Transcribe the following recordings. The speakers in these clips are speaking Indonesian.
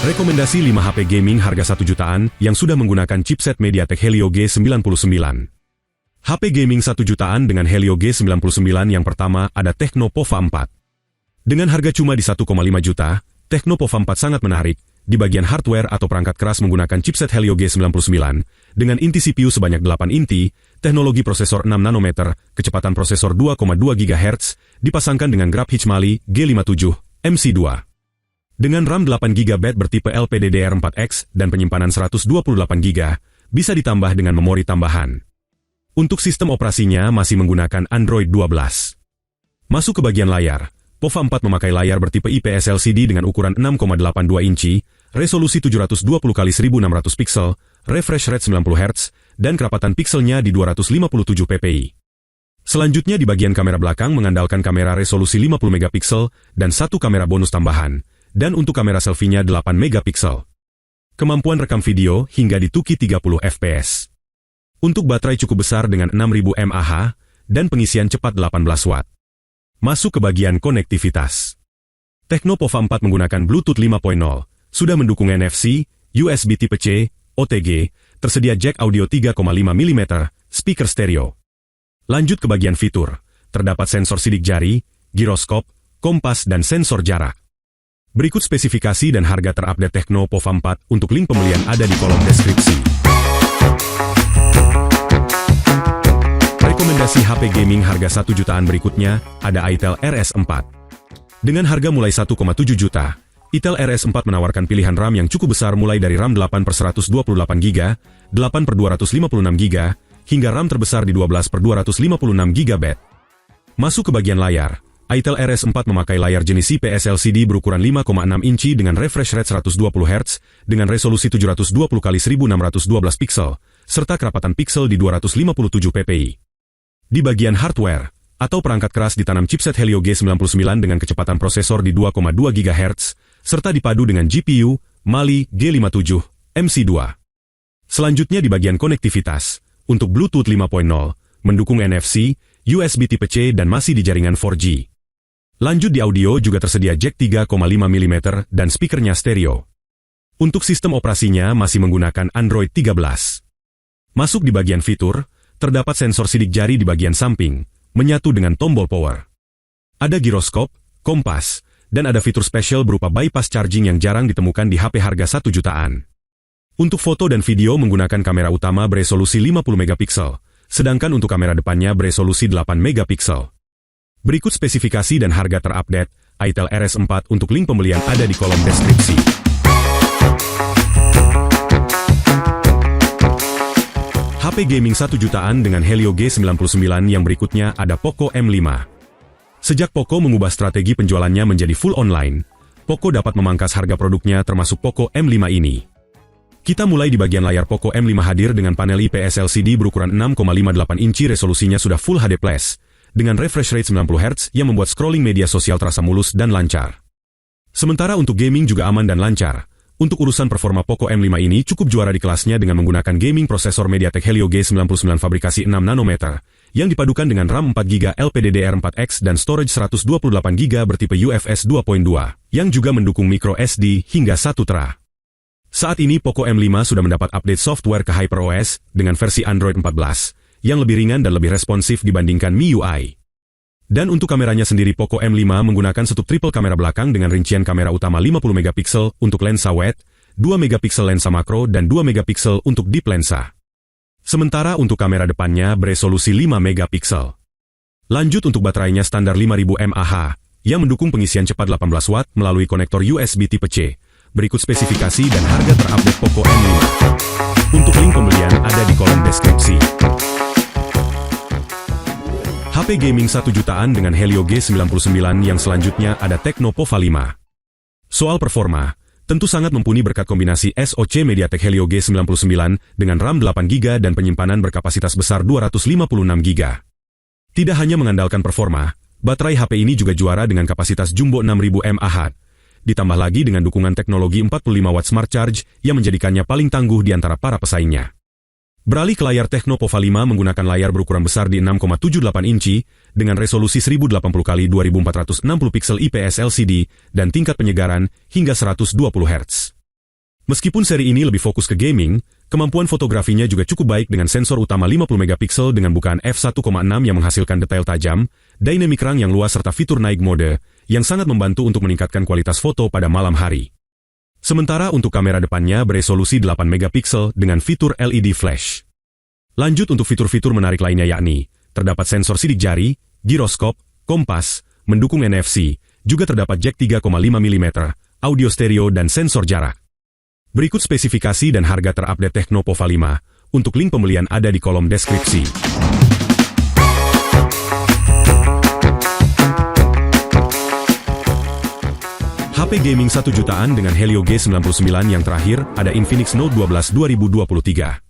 Rekomendasi 5 HP gaming harga 1 jutaan yang sudah menggunakan chipset MediaTek Helio G99. HP gaming 1 jutaan dengan Helio G99 yang pertama ada Tecno Pova 4. Dengan harga cuma di 1,5 juta, Tecno Pova 4 sangat menarik. Di bagian hardware atau perangkat keras menggunakan chipset Helio G99, dengan inti CPU sebanyak 8 inti, teknologi prosesor 6 nanometer, kecepatan prosesor 2,2 GHz, dipasangkan dengan graphics Mali G57, MC2. Dengan RAM 8 GB bertipe LPDDR4X dan penyimpanan 128 GB, bisa ditambah dengan memori tambahan. Untuk sistem operasinya masih menggunakan Android 12. Masuk ke bagian layar, Pova 4 memakai layar bertipe IPS LCD dengan ukuran 6,82 inci, resolusi 720x1600 pixel, refresh rate 90 Hz, dan kerapatan pixelnya di 257 ppi. Selanjutnya di bagian kamera belakang mengandalkan kamera resolusi 50 megapiksel dan satu kamera bonus tambahan, dan untuk kamera selfie-nya 8 megapiksel. Kemampuan rekam video hingga di 2K 30 fps. Untuk baterai cukup besar dengan 6000 mAh, dan pengisian cepat 18 watt. Masuk ke bagian konektivitas. Tecno Pova 4 menggunakan Bluetooth 5.0, sudah mendukung NFC, USB tipe C, OTG, tersedia jack audio 3,5 mm, speaker stereo. Lanjut ke bagian fitur, terdapat sensor sidik jari, giroskop, kompas dan sensor jarak. Berikut spesifikasi dan harga terupdate Tecno Pova 4 untuk link pembelian ada di kolom deskripsi. Rekomendasi HP gaming harga 1 jutaan berikutnya, ada Itel RS4. Dengan harga mulai 1,7 juta, Itel RS4 menawarkan pilihan RAM yang cukup besar mulai dari RAM 8/128GB, 8/256GB, hingga RAM terbesar di 12/256GB. Masuk ke bagian layar, Itel RS4 memakai layar jenis IPS LCD berukuran 5,6 inci dengan refresh rate 120 Hz, dengan resolusi 720x1612 pixel, serta kerapatan pixel di 257 ppi. Di bagian hardware, atau perangkat keras ditanam chipset Helio G99 dengan kecepatan prosesor di 2,2 GHz, serta dipadu dengan GPU, Mali G57, MC2. Selanjutnya di bagian konektivitas, untuk Bluetooth 5.0, mendukung NFC, USB tipe C dan masih di jaringan 4G. Lanjut di audio juga tersedia jack 3,5 mm dan speakernya stereo. Untuk sistem operasinya masih menggunakan Android 13. Masuk di bagian fitur, terdapat sensor sidik jari di bagian samping, menyatu dengan tombol power. Ada giroskop, kompas, dan ada fitur spesial berupa bypass charging yang jarang ditemukan di HP harga 1 jutaan. Untuk foto dan video menggunakan kamera utama beresolusi 50 megapiksel, sedangkan untuk kamera depannya beresolusi 8 megapiksel. Berikut spesifikasi dan harga terupdate Itel RS4 untuk link pembelian ada di kolom deskripsi. HP gaming 1 jutaan dengan Helio G99 yang berikutnya ada Poco M5. Sejak Poco mengubah strategi penjualannya menjadi full online, Poco dapat memangkas harga produknya termasuk Poco M5 ini. Kita mulai di bagian layar. Poco M5 hadir dengan panel IPS LCD berukuran 6,58 inci, resolusinya sudah Full HD+, dengan refresh rate 90 Hz yang membuat scrolling media sosial terasa mulus dan lancar. Sementara untuk gaming juga aman dan lancar. Untuk urusan performa Poco M5 ini cukup juara di kelasnya dengan menggunakan gaming prosesor MediaTek Helio G99 fabrikasi 6 nanometer, yang dipadukan dengan RAM 4GB LPDDR4X dan storage 128GB bertipe UFS 2.2, yang juga mendukung micro SD hingga 1 tera. Saat ini Poco M5 sudah mendapat update software ke HyperOS dengan versi Android 14, yang lebih ringan dan lebih responsif dibandingkan MIUI. Dan untuk kameranya sendiri Poco M5 menggunakan setup triple kamera belakang dengan rincian kamera utama 50 megapiksel untuk lensa wide, 2 megapiksel lensa makro dan 2 megapiksel untuk deep lensa. Sementara untuk kamera depannya beresolusi 5 megapiksel. Lanjut untuk baterainya standar 5000 mAh, yang mendukung pengisian cepat 18 watt melalui konektor USB tipe C. Berikut spesifikasi dan harga terupdate Poco M5. Untuk link pembelian ada di kolom deskripsi. HP gaming 1 jutaan dengan Helio G99 yang selanjutnya ada Tecno Pova 5. Soal performa, tentu sangat mumpuni berkat kombinasi SoC MediaTek Helio G99 dengan RAM 8GB dan penyimpanan berkapasitas besar 256GB. Tidak hanya mengandalkan performa, baterai HP ini juga juara dengan kapasitas jumbo 6000 mAh. Ditambah lagi dengan dukungan teknologi 45 watt Smart Charge yang menjadikannya paling tangguh di antara para pesaingnya. Beralih ke layar, Tecno Pova 5 menggunakan layar berukuran besar di 6,78 inci dengan resolusi 1080x2460 pixel IPS LCD dan tingkat penyegaran hingga 120 Hz. Meskipun seri ini lebih fokus ke gaming, kemampuan fotografinya juga cukup baik dengan sensor utama 50 megapiksel dengan bukaan f1.6 yang menghasilkan detail tajam, dynamic range yang luas serta fitur night mode, yang sangat membantu untuk meningkatkan kualitas foto pada malam hari. Sementara untuk kamera depannya beresolusi 8 megapiksel dengan fitur LED flash. Lanjut untuk fitur-fitur menarik lainnya yakni, terdapat sensor sidik jari, giroskop, kompas, mendukung NFC, juga terdapat jack 3,5 mm, audio stereo dan sensor jarak. Berikut spesifikasi dan harga terupdate Tecno Pova 5, untuk link pembelian ada di kolom deskripsi. HP gaming 1 jutaan dengan Helio G99 yang terakhir ada Infinix Note 12 2023.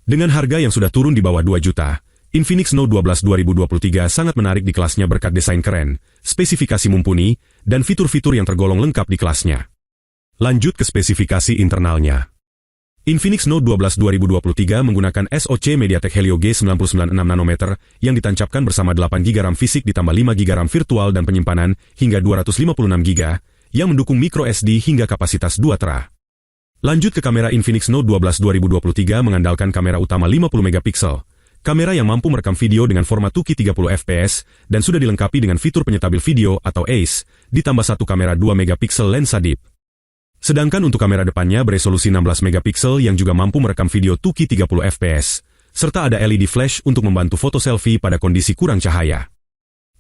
Dengan harga yang sudah turun di bawah 2 juta, Infinix Note 12 2023 sangat menarik di kelasnya berkat desain keren, spesifikasi mumpuni, dan fitur-fitur yang tergolong lengkap di kelasnya. Lanjut ke spesifikasi internalnya. Infinix Note 12 2023 menggunakan SoC MediaTek Helio G99 6 nanometer yang ditancapkan bersama 8 GB RAM fisik ditambah 5 GB RAM virtual dan penyimpanan hingga 256 GB yang mendukung micro SD hingga kapasitas 2 tera. Lanjut ke kamera Infinix Note 12 2023 mengandalkan kamera utama 50 megapiksel, kamera yang mampu merekam video dengan format 2K 30 fps dan sudah dilengkapi dengan fitur penyetabil video atau ACE, ditambah satu kamera 2 megapiksel lensa deep. Sedangkan untuk kamera depannya beresolusi 16 megapiksel yang juga mampu merekam video 2K 30 fps, serta ada LED flash untuk membantu foto selfie pada kondisi kurang cahaya.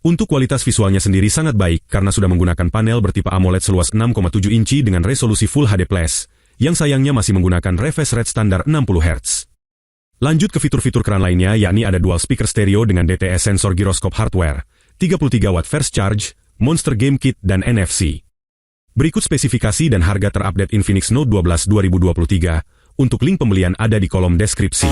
Untuk kualitas visualnya sendiri sangat baik karena sudah menggunakan panel bertipe AMOLED seluas 6,7 inci dengan resolusi Full HD+, yang sayangnya masih menggunakan refresh rate standar 60 Hz. Lanjut ke fitur-fitur keren lainnya yakni ada dual speaker stereo dengan DTS sensor giroskop hardware, 33 watt fast charge, Monster Game Kit dan NFC. Berikut spesifikasi dan harga terupdate Infinix Note 12 2023, untuk link pembelian ada di kolom deskripsi.